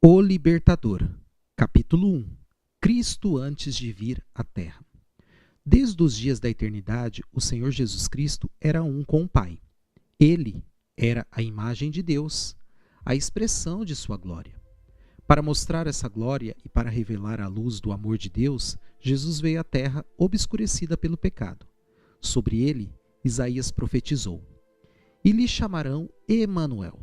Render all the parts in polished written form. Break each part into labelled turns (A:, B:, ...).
A: O Libertador, capítulo 1. Cristo antes de vir à Terra. Desde os dias da eternidade, o Senhor Jesus Cristo era um com o Pai. Ele era a imagem de Deus, a expressão de sua glória. Para mostrar essa glória e para revelar a luz do amor de Deus, Jesus veio à Terra obscurecida pelo pecado. Sobre ele, Isaías profetizou: "E lhe chamarão Emanuel,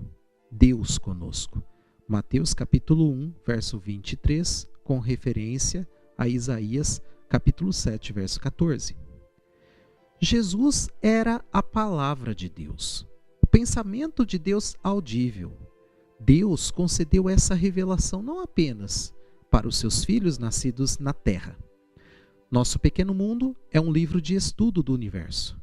A: Deus conosco." Mateus capítulo 1, verso 23, com referência a Isaías capítulo 7, verso 14. Jesus era a palavra de Deus, o pensamento de Deus audível. Deus concedeu essa revelação não apenas para os seus filhos nascidos na terra. Nosso pequeno mundo é um livro de estudo do universo.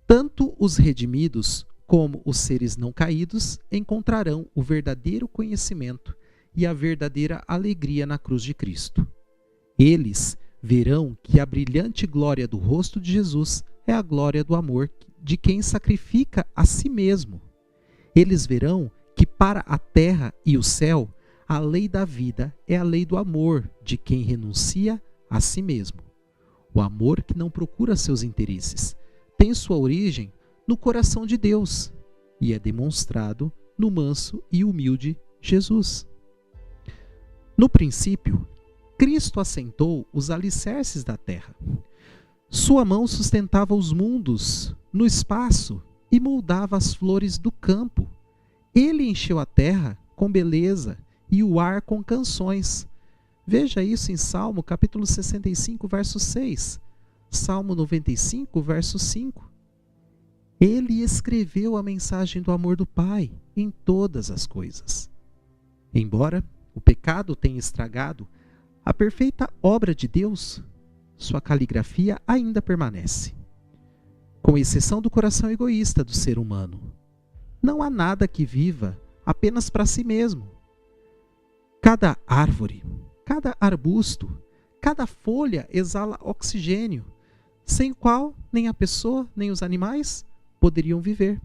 A: Tanto os redimidos como os seres não caídos encontrarão o verdadeiro conhecimento e a verdadeira alegria na cruz de Cristo. Eles verão que a brilhante glória do rosto de Jesus é a glória do amor de quem sacrifica a si mesmo. Eles verão que para a terra e o céu, a lei da vida é a lei do amor de quem renuncia a si mesmo. O amor que não procura seus interesses tem sua origem no coração de Deus e é demonstrado no manso e humilde Jesus. No princípio, Cristo assentou os alicerces da terra. Sua mão sustentava os mundos no espaço e moldava as flores do campo. Ele encheu a terra com beleza e o ar com canções. Veja isso em Salmo capítulo 65, verso 6, Salmo 95, verso 5. Ele escreveu a mensagem do amor do Pai em todas as coisas. Embora o pecado tenha estragado a perfeita obra de Deus, sua caligrafia ainda permanece. Com exceção do coração egoísta do ser humano, não há nada que viva apenas para si mesmo. Cada árvore, cada arbusto, cada folha exala oxigênio, sem o qual nem a pessoa nem os animais poderiam viver.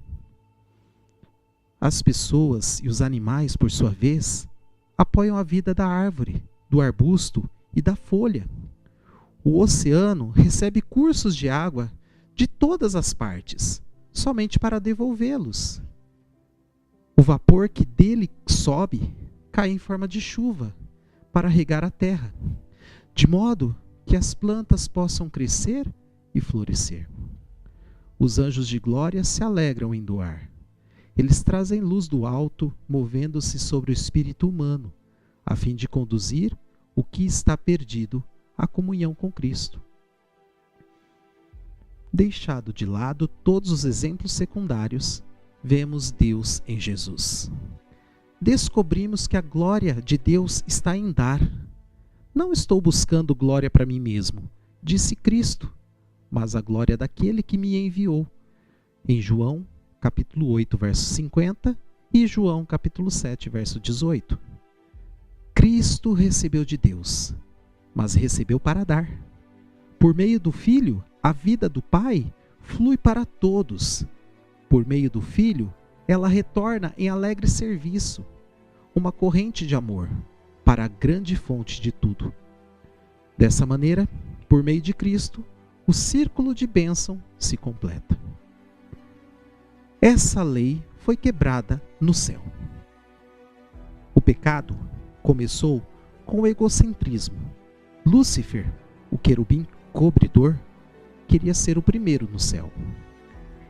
A: As pessoas e os animais, por sua vez, apoiam a vida da árvore, do arbusto e da folha. O oceano recebe cursos de água de todas as partes, somente para devolvê-los. O vapor que dele sobe cai em forma de chuva para regar a terra, de modo que as plantas possam crescer e florescer. Os anjos de glória se alegram em doar. Eles trazem luz do alto, movendo-se sobre o espírito humano, a fim de conduzir o que está perdido à comunhão com Cristo. Deixado de lado todos os exemplos secundários, vemos Deus em Jesus. Descobrimos que a glória de Deus está em dar. Não estou buscando glória para mim mesmo, disse Cristo, mas a glória daquele que me enviou. Em João, capítulo 8, verso 50 e João, capítulo 7, verso 18. Cristo recebeu de Deus, mas recebeu para dar. Por meio do Filho, a vida do Pai flui para todos. Por meio do Filho, ela retorna em alegre serviço, uma corrente de amor, para a grande fonte de tudo. Dessa maneira, por meio de Cristo, o círculo de bênção se completa. Essa lei foi quebrada no céu. O pecado começou com o egocentrismo. Lúcifer, o querubim cobridor, queria ser o primeiro no céu.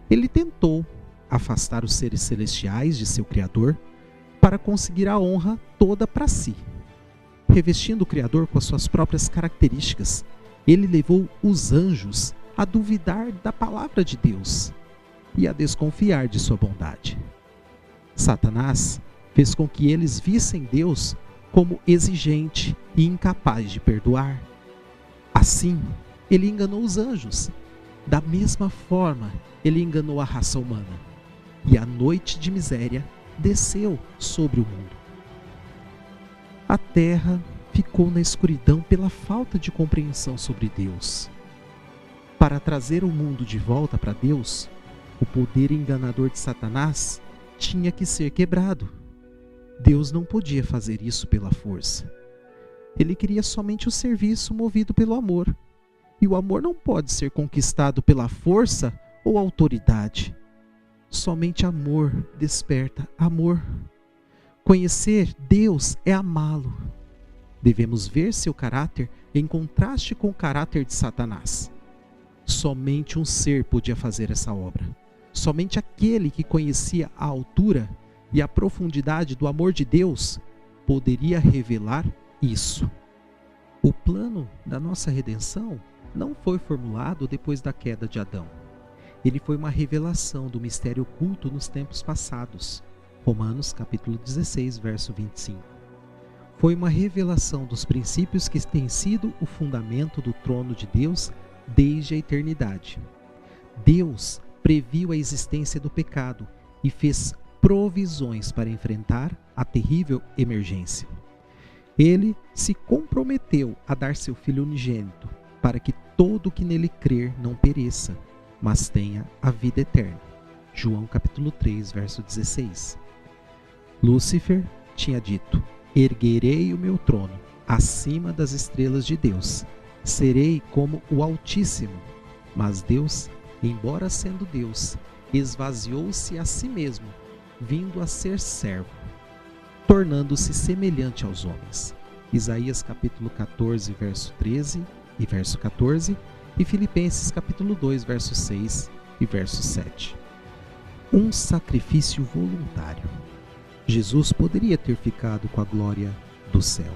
A: Ele tentou afastar os seres celestiais de seu Criador para conseguir a honra toda para si. Revestindo o Criador com as suas próprias características, ele levou os anjos a duvidar da palavra de Deus e a desconfiar de sua bondade. Satanás fez com que eles vissem Deus como exigente e incapaz de perdoar. Assim, ele enganou os anjos. Da mesma forma, ele enganou a raça humana. E a noite de miséria desceu sobre o mundo. A terra ficou na escuridão pela falta de compreensão sobre Deus. Para trazer o mundo de volta para Deus, o poder enganador de Satanás tinha que ser quebrado. Deus não podia fazer isso pela força. Ele queria somente o serviço movido pelo amor. E o amor não pode ser conquistado pela força ou autoridade. Somente amor desperta amor. Conhecer Deus é amá-lo. Devemos ver seu caráter em contraste com o caráter de Satanás. Somente um ser podia fazer essa obra. Somente aquele que conhecia a altura e a profundidade do amor de Deus poderia revelar isso. O plano da nossa redenção não foi formulado depois da queda de Adão. Ele foi uma revelação do mistério oculto nos tempos passados. Romanos capítulo 16, verso 25. Foi uma revelação dos princípios que têm sido o fundamento do trono de Deus desde a eternidade. Deus previu a existência do pecado e fez provisões para enfrentar a terrível emergência. Ele se comprometeu a dar seu Filho unigênito, para que todo que nele crer não pereça, mas tenha a vida eterna. João capítulo 3, verso 16. Lúcifer tinha dito: erguerei o meu trono acima das estrelas de Deus, serei como o Altíssimo. Mas Deus, embora sendo Deus, esvaziou-se a si mesmo, vindo a ser servo, tornando-se semelhante aos homens. Isaías capítulo 14, verso 13 e verso 14, e Filipenses capítulo 2, verso 6 e verso 7. Um sacrifício voluntário. Jesus poderia ter ficado com a glória do céu,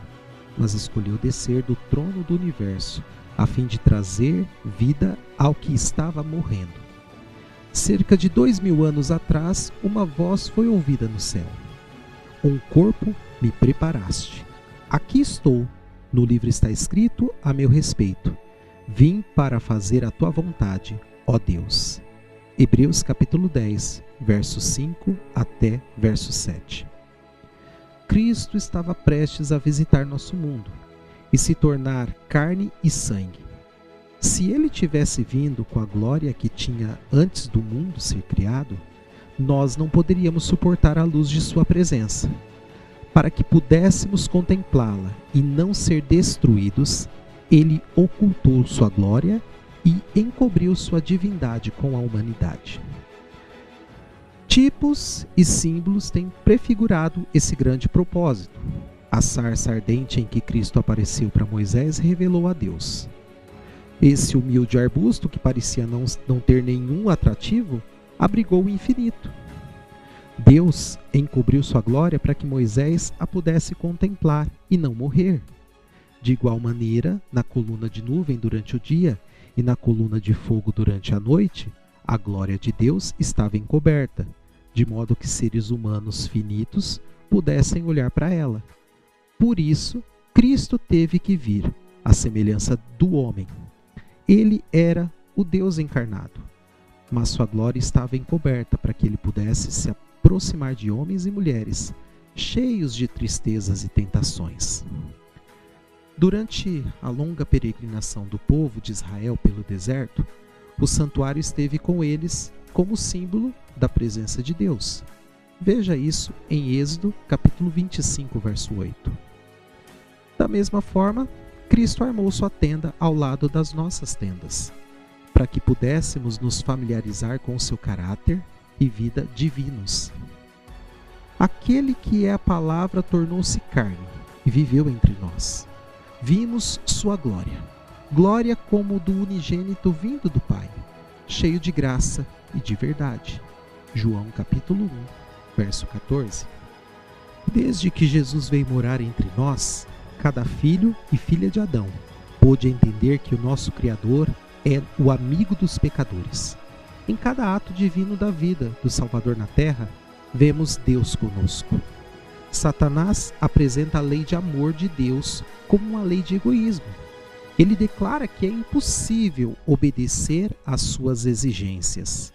A: mas escolheu descer do trono do universo, a fim de trazer vida ao que estava morrendo. Cerca de 2000 anos atrás, uma voz foi ouvida no céu: um corpo me preparaste. Aqui estou, no livro está escrito a meu respeito. Vim para fazer a tua vontade, ó Deus. Hebreus capítulo 10, verso 5 até verso 7. Cristo estava prestes a visitar nosso mundo e se tornar carne e sangue. Se ele tivesse vindo com a glória que tinha antes do mundo ser criado, nós não poderíamos suportar a luz de sua presença. Para que pudéssemos contemplá-la e não ser destruídos, ele ocultou sua glória e encobriu sua divindade com a humanidade. Tipos e símbolos têm prefigurado esse grande propósito. A sarça ardente em que Cristo apareceu para Moisés revelou a Deus. Esse humilde arbusto, que parecia não ter nenhum atrativo, abrigou o infinito. Deus encobriu sua glória para que Moisés a pudesse contemplar e não morrer. De igual maneira, na coluna de nuvem durante o dia e na coluna de fogo durante a noite, a glória de Deus estava encoberta, de modo que seres humanos finitos pudessem olhar para ela. Por isso, Cristo teve que vir, à semelhança do homem. Ele era o Deus encarnado, mas sua glória estava encoberta para que ele pudesse se aproximar de homens e mulheres, cheios de tristezas e tentações. Durante a longa peregrinação do povo de Israel pelo deserto, o santuário esteve com eles como símbolo da presença de Deus. Veja isso em Êxodo, capítulo 25, verso 8. Da mesma forma, Cristo armou sua tenda ao lado das nossas tendas, para que pudéssemos nos familiarizar com o seu caráter e vida divinos. Aquele que é a palavra tornou-se carne e viveu entre nós. Vimos sua glória, glória como do unigênito vindo do Pai, cheio de graça e de verdade. João capítulo 1, verso 14. Desde que Jesus veio morar entre nós, cada filho e filha de Adão pôde entender que o nosso Criador é o amigo dos pecadores. Em cada ato divino da vida do Salvador na terra, vemos Deus conosco. Satanás apresenta a lei de amor de Deus como uma lei de egoísmo. Ele declara que é impossível obedecer às suas exigências.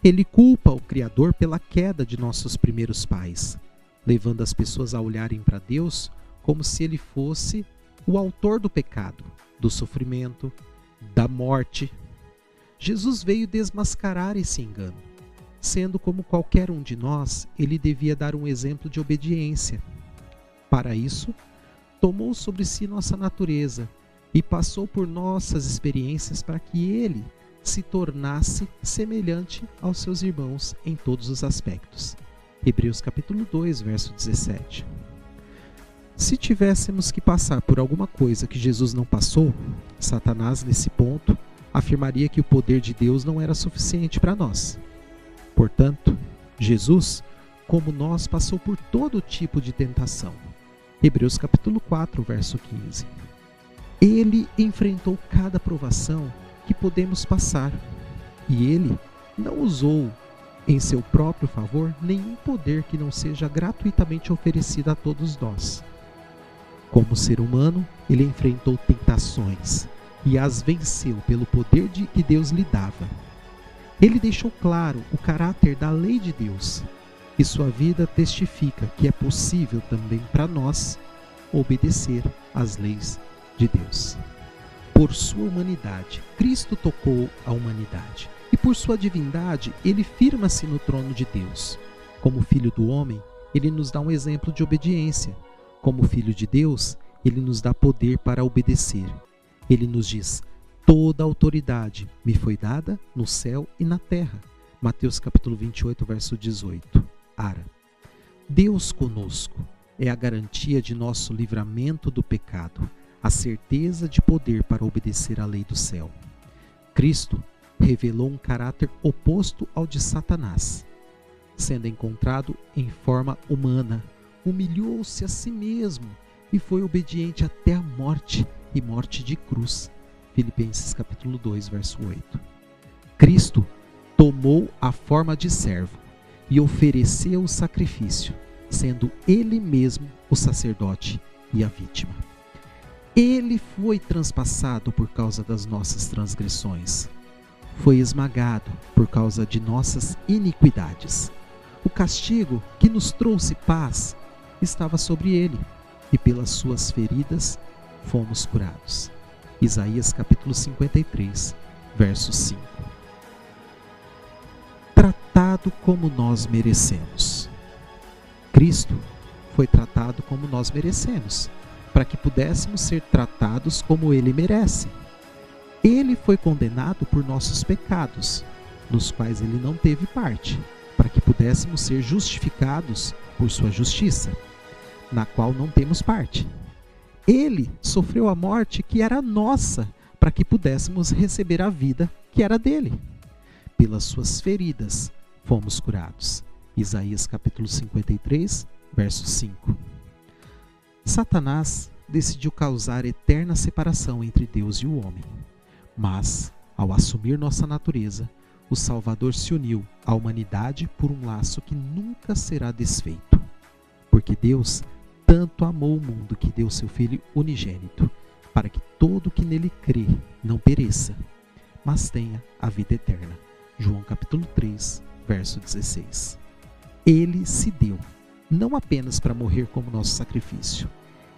A: Ele culpa o Criador pela queda de nossos primeiros pais, levando as pessoas a olharem para Deus como se ele fosse o autor do pecado, do sofrimento, da morte. Jesus veio desmascarar esse engano. Sendo como qualquer um de nós, ele devia dar um exemplo de obediência. Para isso, tomou sobre si nossa natureza e passou por nossas experiências para que ele se tornasse semelhante aos seus irmãos em todos os aspectos. Hebreus capítulo 2, verso 17. Se tivéssemos que passar por alguma coisa que Jesus não passou, Satanás, nesse ponto, afirmaria que o poder de Deus não era suficiente para nós. Portanto, Jesus, como nós, passou por todo tipo de tentação. Hebreus capítulo 4, verso 15. Ele enfrentou cada provação que podemos passar, e ele não usou em seu próprio favor nenhum poder que não seja gratuitamente oferecido a todos nós. Como ser humano, ele enfrentou tentações e as venceu pelo poder que Deus lhe dava. Ele deixou claro o caráter da lei de Deus, e sua vida testifica que é possível também para nós obedecer às leis de Deus. Por sua humanidade, Cristo tocou a humanidade, e por sua divindade, ele firma-se no trono de Deus. Como filho do homem, ele nos dá um exemplo de obediência. Como filho de Deus, ele nos dá poder para obedecer. Ele nos diz: toda autoridade me foi dada no céu e na terra. Mateus capítulo 28, verso 18. Ara. Deus conosco é a garantia de nosso livramento do pecado, a certeza de poder para obedecer à lei do céu. Cristo revelou um caráter oposto ao de Satanás. Sendo encontrado em forma humana, humilhou-se a si mesmo e foi obediente até a morte, e morte de cruz. Filipenses capítulo 2, verso 8. Cristo tomou a forma de servo e ofereceu o sacrifício, sendo ele mesmo o sacerdote e a vítima. Ele foi transpassado por causa das nossas transgressões. Foi esmagado por causa de nossas iniquidades. O castigo que nos trouxe paz estava sobre ele, e pelas suas feridas fomos curados. Isaías capítulo 53, verso 5. Tratado como nós merecemos. Cristo foi tratado como nós merecemos, para que pudéssemos ser tratados como ele merece. Ele foi condenado por nossos pecados, nos quais ele não teve parte, para que pudéssemos ser justificados por sua justiça, na qual não temos parte. Ele sofreu a morte que era nossa, para que pudéssemos receber a vida que era dele. Pelas suas feridas fomos curados. Isaías capítulo 53, verso 5. Satanás decidiu causar eterna separação entre Deus e o homem. Mas, ao assumir nossa natureza, o Salvador se uniu à humanidade por um laço que nunca será desfeito. Porque Deus tanto amou o mundo que deu seu Filho unigênito, para que todo que nele crê não pereça, mas tenha a vida eterna. João capítulo 3, verso 16. Ele se deu, não apenas para morrer como nosso sacrifício.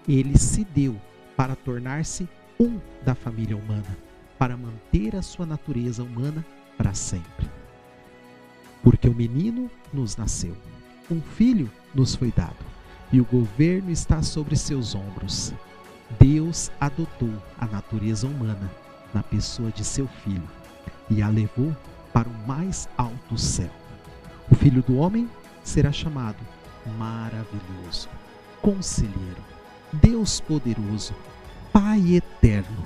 A: Ele se deu para tornar-se um da família humana, para manter a sua natureza humana para sempre. Porque o menino nos nasceu, um filho nos foi dado, e o governo está sobre seus ombros. Deus adotou a natureza humana na pessoa de seu filho e a levou para o mais alto céu. O Filho do Homem será chamado Maravilhoso, Conselheiro, Deus Poderoso, Pai Eterno,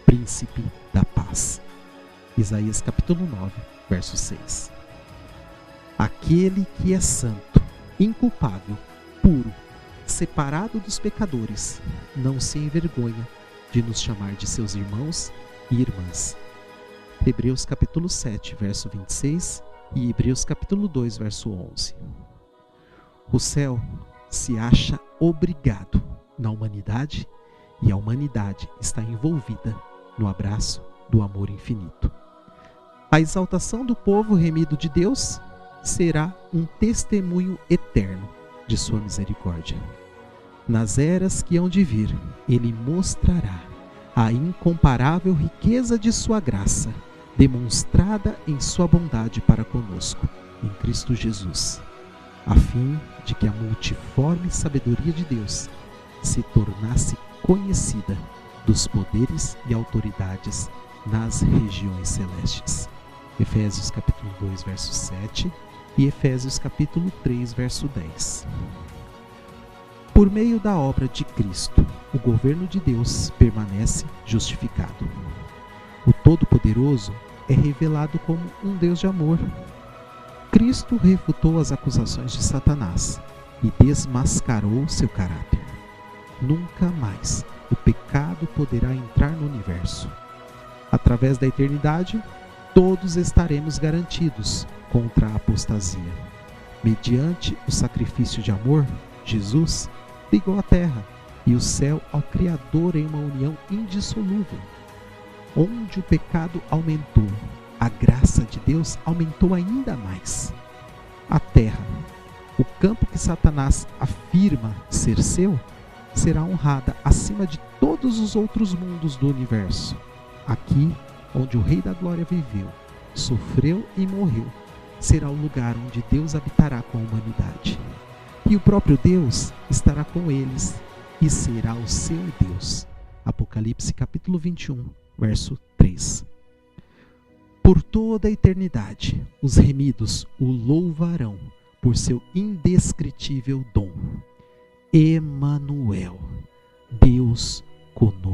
A: Príncipe da Paz. Isaías capítulo 9, verso 6. Aquele que é santo, inculpável, puro, separado dos pecadores, não se envergonha de nos chamar de seus irmãos e irmãs. Hebreus capítulo 7, verso 26 e Hebreus capítulo 2, verso 11. O céu se acha obrigado na humanidade e a humanidade está envolvida no abraço do amor infinito. A exaltação do povo remido de Deus será um testemunho eterno de sua misericórdia. Nas eras que hão de vir, ele mostrará a incomparável riqueza de sua graça, demonstrada em sua bondade para conosco, em Cristo Jesus, a fim de que a multiforme sabedoria de Deus se tornasse conhecida dos poderes e autoridades nas regiões celestes. Efésios capítulo 2, verso 7 e Efésios capítulo 3, verso 10. Por meio da obra de Cristo, o governo de Deus permanece justificado. O Todo-Poderoso é revelado como um Deus de amor. Cristo refutou as acusações de Satanás e desmascarou seu caráter. Nunca mais o pecado poderá entrar no universo. Através da eternidade, todos estaremos garantidos contra a apostasia. Mediante o sacrifício de amor, Jesus ligou a terra e o céu ao Criador em uma união indissolúvel. Onde o pecado aumentou, a graça de Deus aumentou ainda mais. A terra, o campo que Satanás afirma ser seu, será honrada acima de todos os outros mundos do universo. Aqui, onde o Rei da Glória viveu, sofreu e morreu, será o lugar onde Deus habitará com a humanidade. E o próprio Deus estará com eles e será o seu Deus. Apocalipse capítulo 21, verso 3. Por toda a eternidade, os remidos o louvarão por seu indescritível dom. Emanuel, Deus conosco.